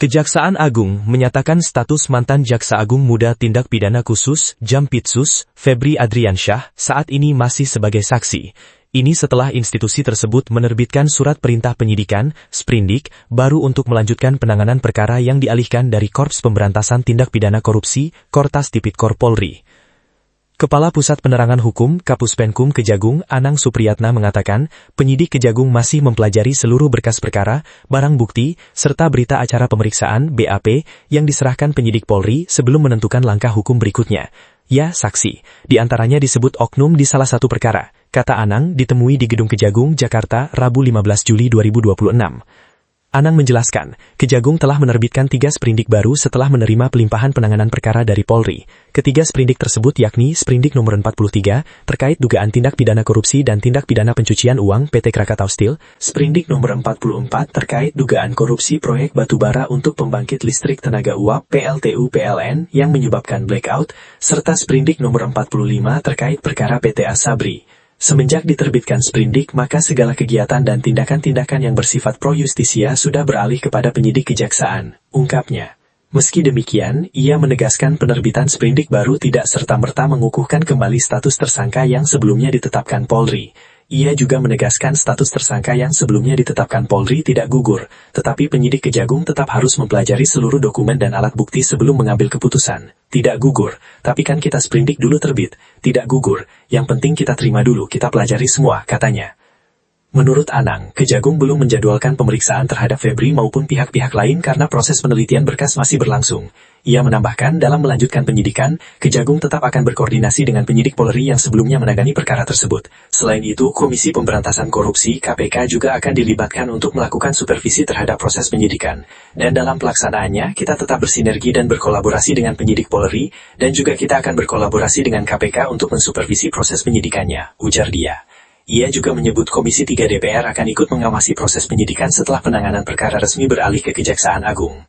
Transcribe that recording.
Kejaksaan Agung menyatakan status mantan Jaksa Agung Muda Tindak Pidana Khusus Jampitsus, Febri Adriansyah, saat ini masih sebagai saksi. Ini setelah institusi tersebut menerbitkan surat perintah penyidikan, Sprindik, baru untuk melanjutkan penanganan perkara yang dialihkan dari Korps Pemberantasan Tindak Pidana Korupsi, Kortas Tipikor Polri. Kepala Pusat Penerangan Hukum Kapuspenkum Kejagung Anang Supriyatna mengatakan, penyidik Kejagung masih mempelajari seluruh berkas perkara, barang bukti, serta berita acara pemeriksaan BAP yang diserahkan penyidik Polri sebelum menentukan langkah hukum berikutnya. Ya, saksi, di antaranya disebut oknum di salah satu perkara, kata Anang ditemui di Gedung Kejagung, Jakarta, Rabu 15 Juli 2026. Anang menjelaskan, Kejagung telah menerbitkan 3 sprindik baru setelah menerima pelimpahan penanganan perkara dari Polri. Ketiga sprindik tersebut yakni Sprindik nomor 43, terkait dugaan tindak pidana korupsi dan tindak pidana pencucian uang PT Krakatau Steel, Sprindik nomor 44 terkait dugaan korupsi proyek batubara untuk pembangkit listrik tenaga uap PLTU PLN yang menyebabkan blackout, serta Sprindik nomor 45 terkait perkara PT Asabri. Semenjak diterbitkan sprindik, maka segala kegiatan dan tindakan-tindakan yang bersifat pro justisia sudah beralih kepada penyidik kejaksaan, ungkapnya. Meski demikian, ia menegaskan penerbitan sprindik baru tidak serta-merta mengukuhkan kembali status tersangka yang sebelumnya ditetapkan Polri. Ia juga menegaskan status tersangka yang sebelumnya ditetapkan Polri tidak gugur, tetapi penyidik Kejagung tetap harus mempelajari seluruh dokumen dan alat bukti sebelum mengambil keputusan. Tidak gugur, tapi kan kita sprindik dulu terbit. Tidak gugur, yang penting kita terima dulu, kita pelajari semua, katanya. Menurut Anang, Kejagung belum menjadwalkan pemeriksaan terhadap Febri maupun pihak-pihak lain karena proses penelitian berkas masih berlangsung. Ia menambahkan dalam melanjutkan penyidikan, Kejagung tetap akan berkoordinasi dengan penyidik Polri yang sebelumnya menangani perkara tersebut. Selain itu, Komisi Pemberantasan Korupsi (KPK) juga akan dilibatkan untuk melakukan supervisi terhadap proses penyidikan. Dan dalam pelaksanaannya, kita tetap bersinergi dan berkolaborasi dengan penyidik Polri, dan juga kita akan berkolaborasi dengan KPK untuk mensupervisi proses penyidikannya, ujar dia. Ia juga menyebut Komisi 3 DPR akan ikut mengawasi proses penyidikan setelah penanganan perkara resmi beralih ke Kejaksaan Agung.